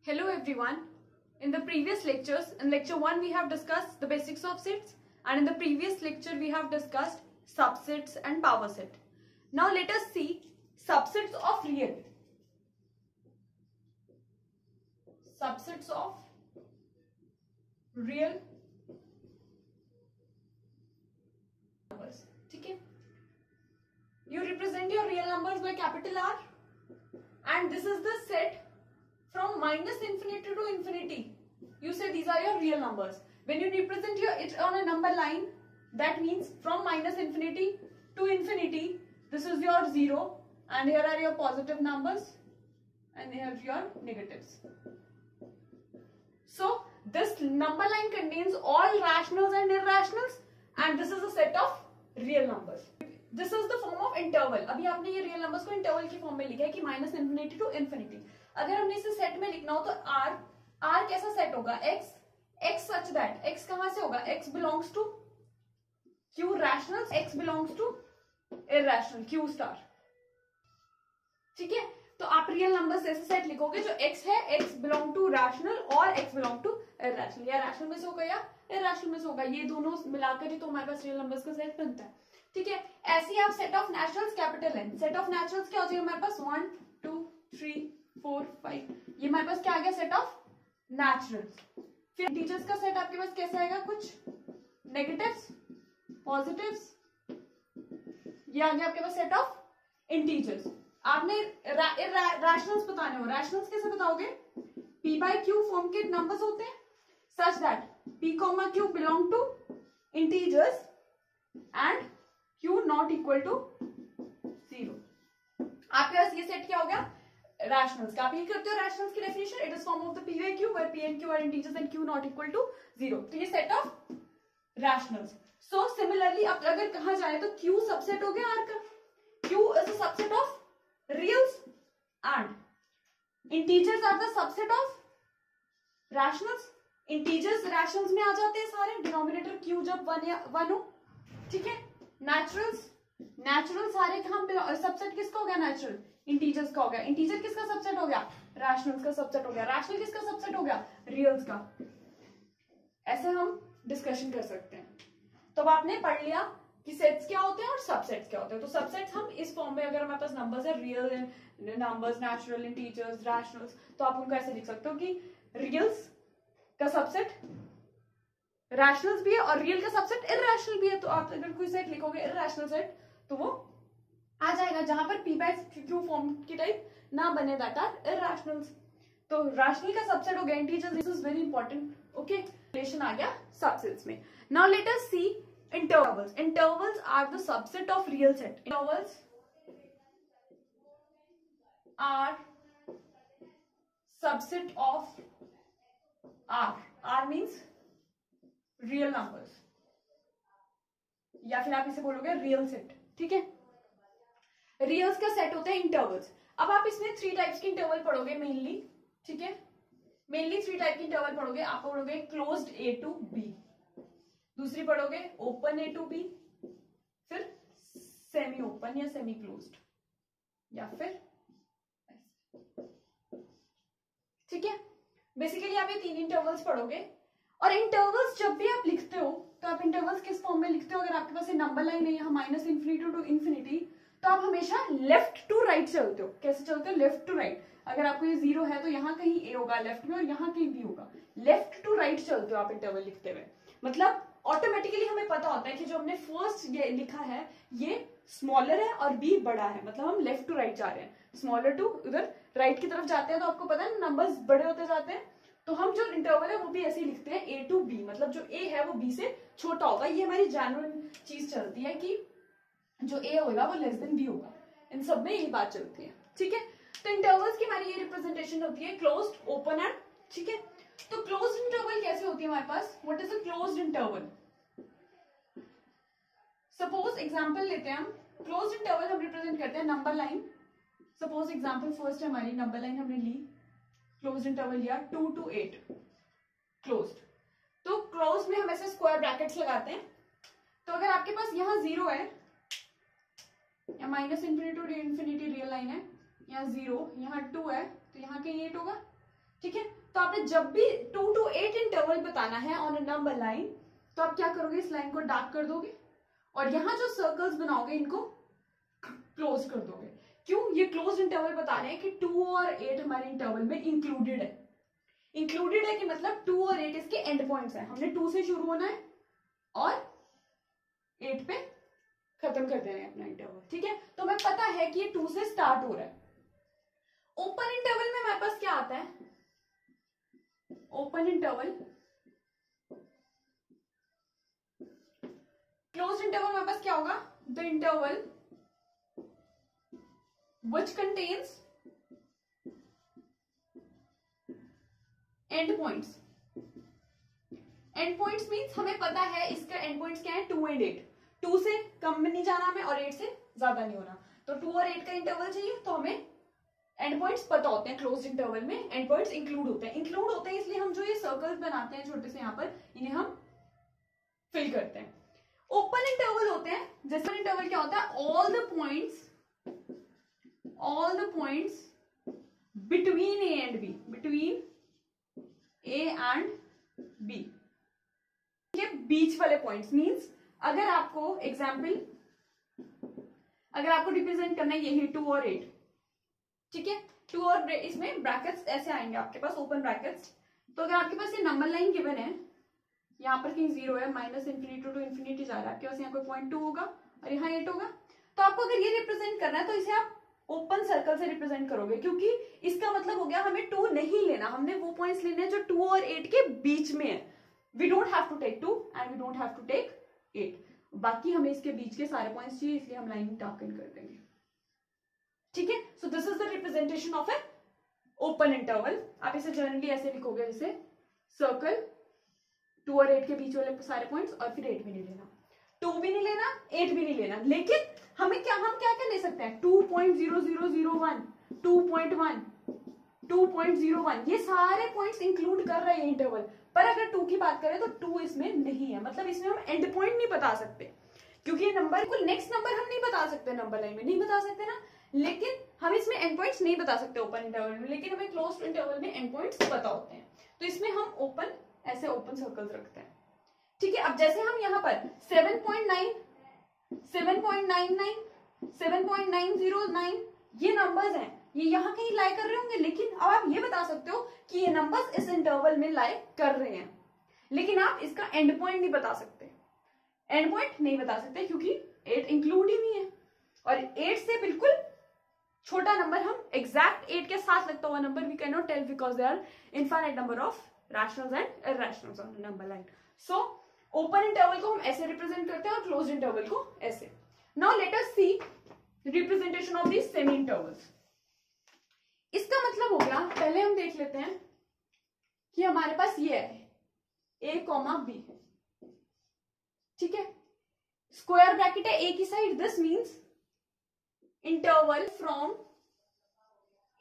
Hello everyone. In the previous lectures, in lecture 1 we have discussed the basics of sets, and in the previous lecture we have discussed subsets and power set. Now let us see subsets of real. Subsets of real numbers. Okay? You represent your real numbers by capital R, and this is the set from minus infinity to infinity. You say these are your real numbers. When you represent it on a number line, that means from minus infinity to infinity, this is your 0, and here are your positive numbers, and here are your negatives. So this number line contains all rationals and irrationals, and this is a set of real numbers. This is the form of interval. अभी आपने ये real numbers को interval की form में लिखा है कि minus infinity to infinity. अगर हमने इसे सेट में लिखना हो तो R कैसा सेट होगा? X such that X कहां से होगा? X belongs to Q rationals, X belongs to irrational Q star. ठीक है, तो आप रियल नंबर्स ऐसे सेट लिखोगे जो X है, X belong to rational और X belong to irrational, या rational में से होगा या irrational में से होगा, ये दोनों मिलाकर ही तो हमारे पास रियल नंबर्स का सेट बनता है. ठीक है, ऐसे ही आप set of naturals capital N, set of naturals क्या हो जाएगा हमारे पास? 1 2 3 4 5, ये हमारे पास क्या आ गया? Set of naturals. फिर इंटीजर्स का सेट आपके पास कैसा आएगा? कुछ नेगेटिव्स, पॉजिटिव्स, ये आ गया आपके पास सेट ऑफ इंटीजर्स. आपने रैशनल्स बताने हो, रैशनल्स कैसे बताओगे? P by Q फॉर्म के नंबर्स होते हैं such that P, Q belong to integers and Q not equal to 0. आपके पास ये सेट क्या हो गया? रैशनल्स का. आप ये करते हो रैशनल्स की definition, it is form of the P by Q where P and Q are integers and Q not equal to 0. तो ये set of rationals. So similarly अब अगर कहा जाए तो Q सबसेट हो गया R का. Q is a subset of reals and integers are the subset of rationals. integers rationals में आ जाते हैं सारे, डिनोमिनेटर Q जब 1 हो. ठीक है, नेचुरल सारे हम सबसेट किसका हो गया? नेचुरल इंटीजर्स का हो गया. इंटीजर किसका सबसेट हो गया? रैशनल्स का सबसेट हो गया. रैशनल किसका सबसेट हो गया? रियल्स का. ऐसे हम डिस्कशन कर सकते हैं. तो अब आपने पढ़ लिया कि सेट्स क्या होते हैं और सबसेट्स क्या होते हैं. तो सबसेट्स हम इस फॉर्म में, अगर हमारे पास नंबर्स है, real numbers, natural, integers, rationals, तो आप उनको ऐसे लिख सकते हो कि रियल्स का सबसेट रैशनल्स भी है और रियल का सबसेट इरैशनल भी है. तो आप अगर कोई सेट लिखोगे इरैशनल सेट तो वो आ जाएगा जहां पर P by Q फॉर्म की टाइप ना बने, दैट आर इरैशनल्स. तो रैशनल का सबसेट हो गया integers. This is very important. Okay, relation आ गया सबसेट्स में. Now let us see intervals. Intervals are the subset of real set. Intervals are subset of R. R means real numbers, या फिर आप इसे बोलोगे रियल सेट. ठीक है, रियल्स का सेट होता है इंटरवल्स. अब आप इसमें 3 टाइप्स की इंटरवल पढ़ोगे मेनली. ठीक है, मेनली 3 टाइप की इंटरवल पढ़ोगे. आप पढ़ोगे क्लोज्ड A to B, दूसरी पढ़ोगे ओपन A to B, फिर सेमी ओपन या सेमी क्लोज्ड, या फिर. ठीक है, बेसिकली आप ये 3 इंटरवल्स पढ़ोगे. और इंटरवल्स जब भी आप लिखते हो तो आप इंटरवल्स किस फॉर्म में लिखते हो? अगर आपके पास ये नंबर लाइन है यहाँ माइनस इन्फिनिटी टू इन्फिनिटी, तो आप हमेशा लेफ्ट टू राइट चलते हो. कैसे चलते हो? Left to right. अगर आपको ये 0 है तो यहाँ कहीं A होगा लेफ्ट में और यहाँ कहीं B होगा. लेफ्ट टू राइट चलते हो आप इंटरवल लिखते हुए. मतलब ऑटोमेटिकली हमें पता होता है कि जो हमने फर्स्ट ये लिखा है ये स्मॉलर है और B बड़ा है, मतलब हम लेफ्ट टू राइट जा रहे हैं. स्मॉलर टू उधर राइट की तरफ जाते हैं तो आपको पता है नंबर्स बड़े होते जाते हैं. तो हम जो इंटरवल है वो भी ऐसे ही लिखते हैं A to B, मतलब जो A है वो B से छोटा होगा. ये हमारी जनरल चीज चलती है कि जो A होगा वो लेस देन B होगा. इन सब में यही बात चलती है. ठीक है, तो इंटरवल्स की हमारी ये रिप्रेजेंटेशन होती है क्लोज्ड, ओपन एंड. ठीक है, तो क्लोज्ड इंटरवल कैसे होती है हमारे पास? What is a closed interval? Suppose example लेते हैं हम. क्लोज्ड इंटरवल हम रिप्रेजेंट करते हैं number line. Suppose example first है हमारी नंबर लाइन, हमने ली क्लोज्ड इंटरवल लिया 2 to 8 क्लोज्ड. तो क्लोज में हम ऐसे स्क्वायर ब्रैकेट्स लगाते हैं. तो अगर आपके पास यहाँ 0 है या minus infinity to infinity real line है, यहाँ 0, यहाँ 2 है, तो यहाँ कहीं 8 होगा. ठीक है, तो आपने जब भी 2 to 8 इंटरवल बताना है ऑन अ नंबर लाइन, तो आप क्या करोगे, इस लाइन को डार्क कर दोगे और यहाँ जो सर्कल्स बनाओगे इनको क्लोज कर दोगे। क्यों? ये क्लोज इंटरवल बता रहे हैं कि 2 और 8 हमारे इंटरवल में इंक्लूडेड है। इंक्लूडेड है कि मतलब 2 और 8 इसके एंड पॉइंट्स हैं। हमने 2 से शुरू होना है और 8 पे खत्म कर देना है अपना इंटरवल। ठीक है, तो हमें पता है कि ये 2 से स्टार्ट हो रहा है। ओपन इंटरवल में हमारे पास क्या आता है, ओपन इंटरवल, क्लोज इंटरवल हमारे पास क्या होगा, the interval which contains end points. End points means हमें पता है इसका end points क्या है, 2 and 8। 2 से कम में नहीं जाना हमें और 8 से ज्यादा नहीं होना, तो 2 और 8 का इंटरवल चाहिए, तो हमें एंड पॉइंट्स पता होते हैं। क्लोज्ड इंटरवल में एंड पॉइंट्स इंक्लूड होते हैं। इंक्लूड होते हैं इसलिए हम जो ये सर्कल्स बनाते हैं छोटे से यहाँ पर, इन्हें हम फिल करते हैं। ओपन इंटरवल होते हैं, जैसे इंटरवल क्या होता है, all the points between A and B, between A and B, ये बीच वाले पॉइंट्स मींस अगर आपको एग्जाम्पल, अगर आपको रिप्रेजेंट करना है यही 2 और 8, ठीक है, 2 और इसमें ब्रैकेट्स ऐसे आएंगे आपके पास, ओपन ब्रैकेट्स। तो अगर आपके पास ये नंबर लाइन गिवन है, यहाँ पर कहीं 0 है, -इंफिनिटी टू इंफिनिटी जा रहा है, आपके पास यहाँ कोई 0.2 होगा और यहाँ 8 होगा, तो आपको अगर ये रिप्रेजेंट करना है तो इसे आप ओपन सर्कल से रिप्रेजेंट करोगे, क्योंकि इसका मतलब हो गया हमें 2 नहीं लेना, हमने वो पॉइंट्स लेने हैं जो 2 और 8 के बीच में है। We don't have to take 2 and we don't have to take 8, बाकी हमें इसके बीच के सारे पॉइंट्स चाहिए, इसलिए हम लाइन डार्कन कर देंगे। ठीक है, so this is the representation of A open interval. आप इसे जनरली ऐसे लिखोगे जैसे सर्कल, 2 और 8 के बीच वाले सारे पॉइंट्स, और फिर 8 भी नहीं लेना, 2 भी नहीं लेना, 8 भी नहीं लेना, लेकिन हम क्या क्या ले सकते हैं, 2.0001, 2.1, 2.01, ये सारे पॉइंट्स इंक्लूड कर रहे हैं इंटरवल। पर अगर 2 की बात करें तो 2 इसमें नहीं है, मतलब इसमें हम एंड पॉइंट नहीं बता सकते, क्योंकि ये नंबर को नेक्स्ट नंबर हम नहीं बता सकते, नंबर लाइन में नहीं बता सकते ना, लेकिन हम इसमें एंड पॉइंट्स नहीं बता सकते ओपन इंटरवल में, लेकिन हमें क्लोज्ड इंटरवल में एंड पॉइंट्स पता होते हैं, तो इसमें हम ओपन, ऐसे ओपन सर्कल्स रखते हैं। ठीक है, अब जैसे हम यहाँ पर 7.9, 7.99, 7.909 ये नंबर्स हैं, ये यहाँ कहीं लाई कर रहे होंगे, लेकिन अब आप ये बता सकते हो कि ये नंबर्स इस इंटरवल में लाई कर रहे हैं, लेकिन आप इसका एंड पॉइंट नहीं बता सकते, एंड पॉइंट नहीं बता सकते क्योंकि 8 इंक्लूड ही नहीं है, और 8 से बिल्कुल छोटा नंबर हम एग्जैक्ट 8 के साथ लगता हुआ number we can not tell because they are infinite number of rationals and irrationals on number line. So open interval को हम ऐसे रिप्रेजेंट करते हैं और क्लोज्ड इंटरवल को ऐसे। Now let us see representation of this semi intervals. इसका मतलब हो गया, पहले हम देख लेते हैं कि हमारे पास ये है a, b, ठीक है, स्क्वायर ब्रैकेट है a की side, this means interval from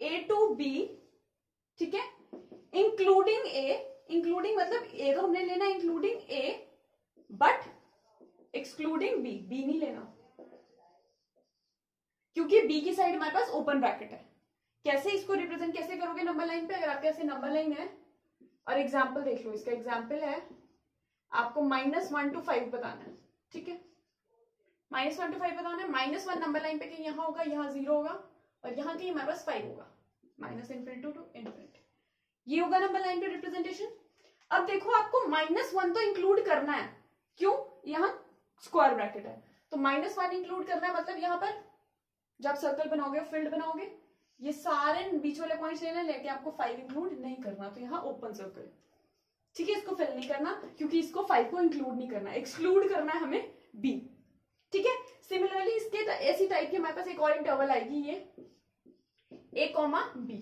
a to b, ठीक है, इंक्लूडिंग a, इंक्लूडिंग मतलब a तो हमने लेना including a but excluding b, b नहीं लेना क्योंकि b की साइड हमारे पास ओपन ब्रैकेट है। कैसे इसको रिप्रेजेंट कैसे करोगे नंबर लाइन पे, अगर आपके ऐसे नंबर लाइन है और एग्जाम्पल देख लो, इसका एग्जाम्पल है आपको -1 to 5 बताना है, ठीक है, -1 to 5 बताना है, -1 नंबर लाइन पे कहीं यहाँ होगा, यहाँ 0 होगा और यहाँ कहीं हमारे पास 5 होगा, -इंफिनिटी टू इंफिनिटी, ये होगा नंबर लाइन पे रिप्रेजेंटेशन। अब देखो आपको -1 तो इंक्लूड करना है, क्यों, यहाँ स्क्वायर ब्रैकेट है तो -1 इंक्लूड करना है, मतलब यहाँ पर जब सर्कल बनाओगे फील्ड बनाओगे ये सारे बीच वाले पॉइंट्स लेने, लेके आपको 5 इंक्लूड नहीं करना, तो यहाँ ओपन सर्कल, ठीक है, इसको फिल नहीं करना क्योंकि इसको 5 को इंक्लूड नहीं करना, एक्सक्लूड करना है हमें b, ठीक है। सिमिलरली इसके ऐसी टाइप की हमारे पास एक और इंटरवल आएगी, ये a, b,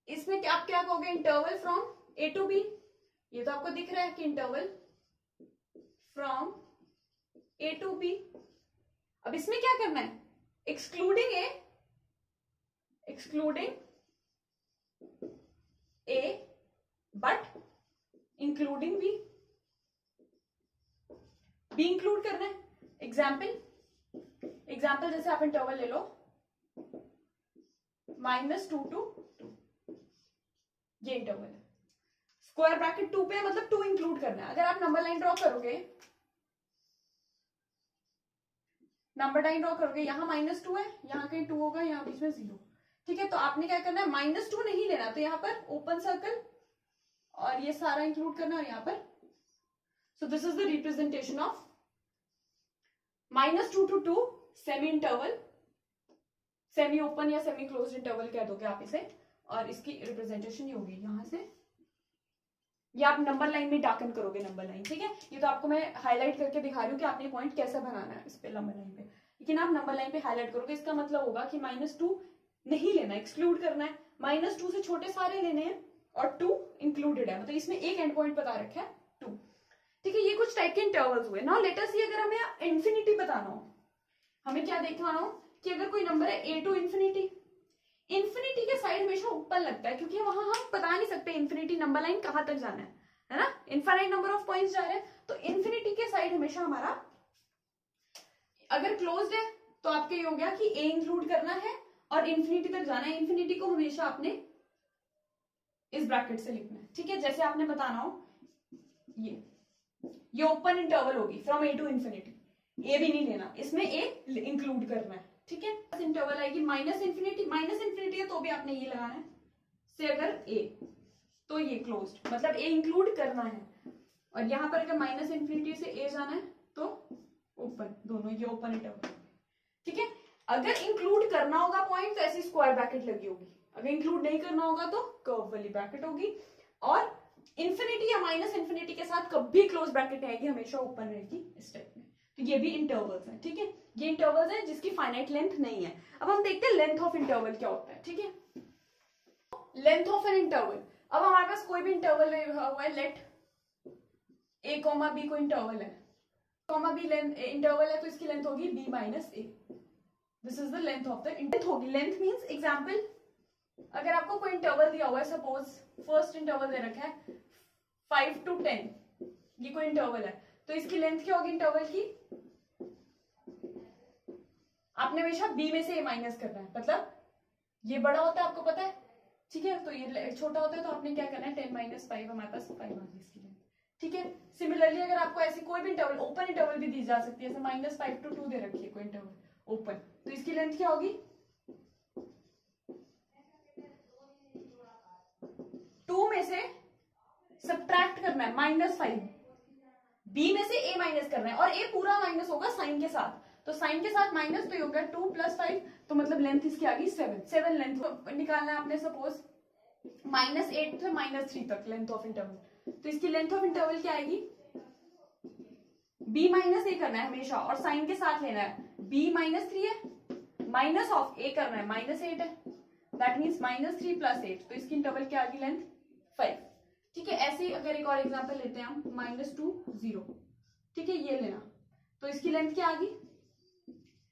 इसमें आप क्या कहोगे, interval from a to b, ये तो आपको दिख रहा है कि interval from a to b। अब इसमें क्या करना है, excluding a but including b, b include करना है। एग्जाम्पल जैसे आप इंटरवल ले लो -2 to 2, इंटरवल है। स्क्वायर ब्रैकेट 2 पे है, मतलब 2 इंक्लूड करना है। अगर आप नंबर लाइन ड्रॉ करोगे, यहाँ -2 है, यहाँ कहीं 2 होगा, यहाँ बीच में 0, ठीक है। तो आपने क्या करना है, -2 नहीं लेना, तो यहाँ पर ओपन सर्कल और ये सारा इंक्लूड करना, और यहाँ पर so this is the representation of -2 to 2 semi interval, semi open या सेमी क्लोज्ड इंटरवल कह दोगे आप इसे, और इसकी रिप्रेजेंटेशन ये होगी यहां से, ये आप नंबर लाइन में डार्कन करोगे, नंबर लाइन, ठीक है। ये तो आपको मैं हाईलाइट करके दिखा रही हूँ कि आपने पॉइंट कैसे बनाना है इस पे नंबर लाइन पे, लेकिन आप नंबर लाइन पे हाईलाइट करोगे। इसका मतलब होगा कि -2 नहीं लेना, एक्सक्लूड करना है, -2 से छोटे सारे लेने हैं, और 2 इंक्लूडेड है, मतलब इसमें एक एंड पॉइंट बता रखा है 2, ठीक है। ये कुछ टाइप के इंटरवल्स हुए। नाउ लेट अस सी, अगर हमें इंफिनिटी बताना हो, हमें क्या देखना हो कि अगर कोई नंबर है a टू इंफिनिटी, इंफिनिटी के साइड हमेशा ऊपर लगता है, क्योंकि वहां हम बता नहीं सकते इंफिनिटी नंबर लाइन कहां तक जाना है ना, इनफाइनाइट नंबर ऑफ पॉइंट्स जा रहे हैं, तो इंफिनिटी के साइड हमेशा हमारा अगर क्लोज्ड है तो आपके ये हो गया कि a इंक्लूड करना है और इंफिनिटी तक जाना है। इंफिनिटी को हमेशा आपने इस ब्रैकेट से लिखना है, ठीक है। जैसे आपने बताना हो ये ओपन इंटरवल होगी फ्रॉम a टू इंफिनिटी, ए भी नहीं लेना, इसमें ए इंक्लूड करना है, ठीक है। इंटरवल आएगी माइनस इन्फिनिटी है तो भी आपने ये लगाना है, से अगर ए तो ये क्लोज्ड, मतलब ए इंक्लूड करना है, और यहां पर अगर माइनस इन्फिनिटी से ए जाना है तो ओपन, दोनों ये ओपन इंटरवल, ठीक है। अगर इंक्लूड करना होगा पॉइंट तो ऐसी स्क्वायर ब्रैकेट लगी होगी, अगर इंक्लूड नहीं करना होगा तो कर्व वाली ब्रैकेट होगी, और इन्फिनिटी या माइनस इन्फिनिटी के साथ कभी क्लोज ब्रैकेट आएगी, हमेशा ओपन रहेगी इस टाइप में। तो ये भी इंटरवल्स हैं, ठीक है। ये इंटरवल्स हैं जिसकी फाइनाइट लेंथ नहीं है। अब हम देखते हैं लेंथ ऑफ इंटरवल क्या होता है, ठीक है। लेंथ ऑफ एन इंटरवल, अब हमारे पास कोई भी इंटरवल हुआ है, लेट a, b कोई इंटरवल है, b इंटरवल है, तो इसकी लेंथ होगी b minus a, this is the length of the length होगी। लेंथ मींस एग्जांपल, अगर आपको कोई इंटरवल दिया हुआ है, सपोज फर्स्ट इंटरवल दे रखा है 5 to 10, ये कोई इंटरवल है, तो इसकी लेंथ क्या होगी इंटरवल की, आपने हमेशा b में से a माइनस करना है, मतलब ये बड़ा होता है आपको पता है, ठीक है, तो ये छोटा होता है, तो आपने क्या करना है 10 - 5, हमारे पास 5 आ गई इसकी लेंथ, ठीक है। सिमिलरली अगर आपको ऐसी कोई भी इंटरवल, ओपन इंटरवल भी दी जा सकती है, जैसे -5 to 2 दे रखी है कोई इंटरवल ओपन, तो इसकी लेंथ क्या होगी 2 में से सब्ट्रैक्ट करना है -5, b में से a माइनस करना है, और a पूरा माइनस होगा साइन के साथ, तो साइन के साथ माइनस, तो ये होगा 2 + 5, तो मतलब लेंथ इसकी आ गई 7 लेंथ निकालना है आपने, सपोज -8 से -3 तक लेंथ ऑफ इंटरवल, तो इसकी लेंथ ऑफ इंटरवल क्या आएगी, b माइनस a करना है हमेशा, और साइन के साथ लेना है, b -3 है, माइनस ऑफ a करना है -8 है, दैट मीन्स -3 + 8, तो इसकी इंटरवल क्या आ गई लेंथ 5, ठीक है। ऐसे ही अगर एक और एग्जांपल लेते हैं हम, -2 0, ठीक है, ये लेना, तो इसकी लेंथ क्या आ गई,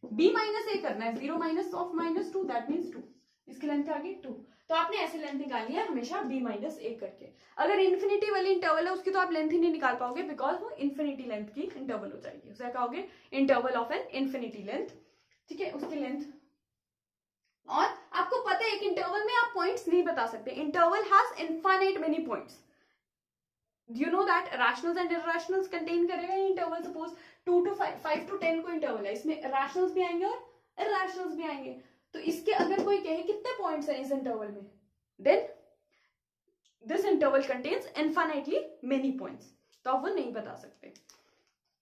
b माइनस a करना है, 0 माइनस ऑफ -2, दैट मीन्स 2, इसकी लेंथ आ गई 2, तो आपने ऐसे लेंथ निकालनी है हमेशा b माइनस a करके। अगर इन्फिनिटी वाली इंटरवल है उसकी तो आप लेंथ ही नहीं निकाल पाओगे, बिकॉज वो इन्फिनिटी लेंथ की इंटरवल हो जाएगी, उसे कहोगे interval of an infinity length, ठीक है, उसकी लेंथ। और आपको पता है एक इंटरवल में आप पॉइंट्स नहीं बता सकते, interval has infinite many points, you know that rationals and irrationals contain करेगा इंटरवल, सपोज 2 to 5 to 10 को इंटरवल है, इसमें rationals भी आएंगे और irrationals भी आएंगे, तो इसके अगर कोई कहे कितने पॉइंट्स हैं इस इंटरवल में, then this interval contains infinitely many points, तो आप वो नहीं बता सकते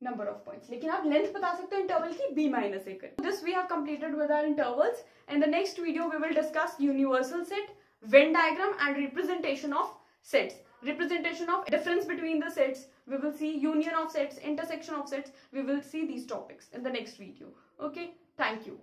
number of points, लेकिन आप लेंथ बता सकते हो इंटरवल की b माइनस a करके। This we have completed with our intervals. In the next video we will discuss universal set, Venn diagram and representation of sets. Representation of difference between the sets, we will see union of sets, intersection of sets, we will see these topics in the next video. Okay, thank you.